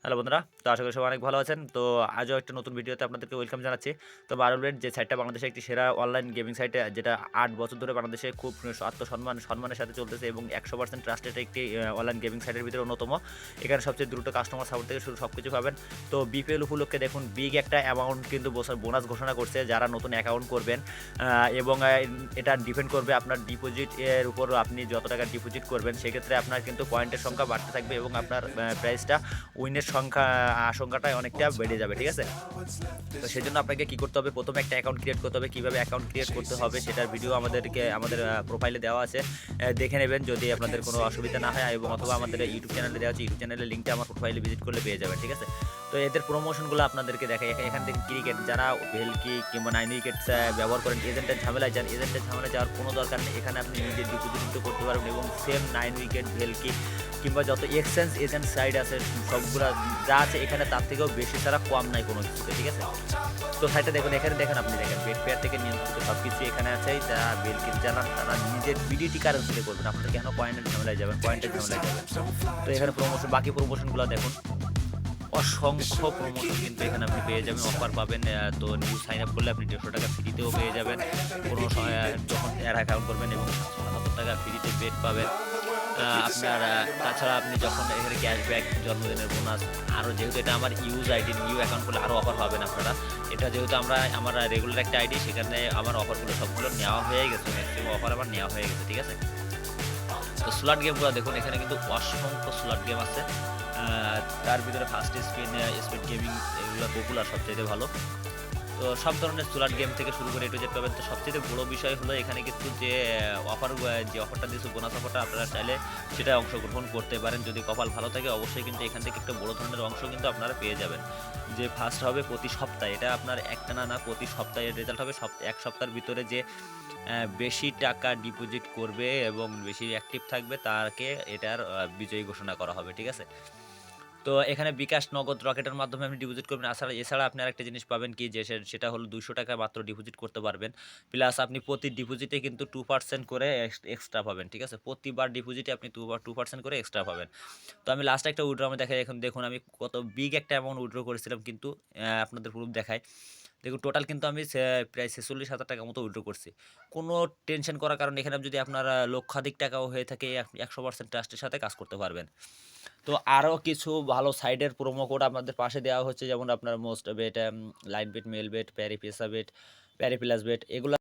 Hello বন্ধুরা, তো আশা করি সবাই অনেক ভালো আছেন। তো আজও একটা নতুন ভিডিওতে আপনাদেরকে ওয়েলকাম জানাচ্ছি। তো বারোলেট যে সাইটটা বাংলাদেশের একটি সেরা অনলাইন গেমিং সাইট, যেটা ৮ বছর ধরে বাংলাদেশে খুব সম্মানের সাথে চলতেছে এবং ১০০% ট্রাস্টেড একটি অনলাইন গেমিং সাইটের ভিতরে অন্যতম। এখানে সবচেয়ে দ্রুত কাস্টমার সাপোর্ট থেকে শুরু সবকিছু পাবেন। তো বিপিএল উপলক্ষে দেখুন বিগ একটা অ্যামাউন্ট কিন্তু বোনাস ঘোষণা করছে যারা নতুন অ্যাকাউন্ট করবেন, এবং এটা ডিপেন্ড করবে আপনার ডিপোজিট এর উপর। আপনি যত টাকা ডিপোজিট করবেন সেক্ষেত্রে আপনার কিন্তু পয়েন্টের সংখ্যা বাড়তে থাকবে এবং আপনার প্রাইসটা উইনের সংখ্যা আশঙ্কাটাই অনেকটা বেড়ে যাবে, ঠিক আছে? তো সেজন্য আপনাকে কি করতে হবে, প্রথমে একটা অ্যাকাউন্ট ক্রিয়েট করতে হবে। কিভাবে অ্যাকাউন্ট ক্রিয়েট করতে হবে সেটার ভিডিও আমাদের প্রোফাইলে দেওয়া আছে, দেখে নেবেন যদি আপনাদের কোনো অসুবিধা না হয়, এবং অথবা আমাদের ইউটিউব চ্যানেলে দেওয়া আছে, ইউটিউব চ্যানেলের লিঙ্কটা আমার প্রোফাইলে ভিজিট করলে পেয়ে যাবেন, ঠিক আছে? তো এদের প্রমোশনগুলো আপনাদেরকে দেখাই। এখান থেকে ক্রিকেট যারা ভেলকি কিংবা 9 উইকেটস ব্যবহার করেন, এজেন্টের ঝামেলায় যান, এজেন্টের ঝামেলায় যাওয়ার কোনো দরকার নেই। এখানে আপনি নিজে ডিপোজিট করতে পারবেন এবং সেম 9 উইকেট ভেলকি কিংবা যত এক্সচেঞ্জ এজেন্ট সাইট আছে সবগুলা যা আছে এখানে তার থেকেও বেশি ছাড়া কম নাই কোনো কিছুতে, ঠিক আছে? তো সাইটটা দেখুন, এখানে দেখেন, আপনি দেখেন বেট পেয়ার থেকে নিয়ন্ত্রিত সব কিছু এখানে আছে। যারা বেলকিন চালান তারা নিজের বিডিটি কারেন্সিতে করবেন, আপনারা কেন পয়েন্টের ঝামেলায় যাবেন, তো এখানে বাকি প্রমোশনগুলো দেখুন, অসংখ্য প্রমোশন কিন্তু এখানে আপনি পেয়ে যাবেন, অফার পাবেন। তো নিউ সাইন আপ করলে আপনি 150 টাকা ফ্রিতেও পেয়ে যাবেন কোনো সময়, যখন এর অ্যাকাউন্ট করবেন, এবং 77 টাকা ফ্রিতে বেট পাবেন। আপনার তাছাড়া আপনি যখন এখানে ক্যাশব্যাক, জন্মদিনের বোনাস, আরও যেহেতু এটা আমার ইউজ আইডি, নিউ অ্যাকাউন্ট করলে আরও অফার পাবেন আপনারা। এটা যেহেতু আমার রেগুলার একটা আইডি, সেখানে আমার অফারগুলো সবগুলো নেওয়া হয়ে গেছে, ম্যাক্সিমাম অফার আমার নেওয়া হয়ে গেছে, ঠিক আছে? তো স্লট গেমগুলো দেখুন, এখানে কিন্তু অসংখ্য স্লট গেম আছে। তার ভিতরে ফার্স্ট স্পিড গেমিং এগুলো পপুলার, সবচাইতে ভালো। তো সব ধরনের স্লট গেম থেকে শুরু করে জেড পাবেন। তো সবচেয়ে বড় বিষয় হলো এখানে কিন্তু যে অফারটা দিয়েছে, বোনাস অফারটা, আপনারা চাইলে সেটা অংশগ্রহণ করতে পারেন। যদি কপাল ভালো থাকে অবশ্যই কিন্তু এখান থেকে একটা বড় ধরনের অংশ কিন্তু আপনারা পেয়ে যাবেন। যে ফার্স্ট হবে প্রতি সপ্তাহে, এটা আপনার একটানা না, প্রতি সপ্তাহের রেজাল্ট হবে। এক সপ্তাহের ভিতরে যে বেশি টাকা ডিপোজিট করবে এবং বেশি অ্যাক্টিভ থাকবে তাকে এটার বিজয়ী ঘোষণা করা হবে, ঠিক আছে? তো এখানে বিকাশ, নগদ, রকেটের মাধ্যমে আপনি ডিপোজিট করবেন। এছাড়া আপনি আরেকটা জিনিস পাবেন কি, যে সেটা হলো 200 টাকা মাত্র ডিপোজিট করতে পারবেন। প্লাস আপনি প্রতি ডিপোজিটে কিন্তু 2% করে এক্সট্রা পাবেন, ঠিক আছে? প্রতিবার ডিপোজিটে আপনি 2% করে এক্সট্রা পাবেন। তো আমি লাস্ট একটা উইথড্র আমি দেখাই, এখন দেখুন আমি কত বিগ একটা অ্যামাউন্ট উইথড্র করেছিলাম, কিন্তু আপনাদের প্রুফ দেখায়। দেখুন টোটাল কিন্তু আমি প্রায় 46,000 টাকা মতো উইথড্র করছি। কোনো টেনশন করার কারণে, এখানে যদি আপনার লক্ষাধিক টাকাও হয়ে থাকে, 100% ট্রাস্টের সাথে কাজ করতে পারবেন। তো আরও কিছু ভালো সাইটের প্রোমো কোড আপনাদের পাশে দেওয়া হচ্ছে, যেমন আপনার Mostbet, live bet, Melbet, PariPesa bet, Pari plus bet, এগুলো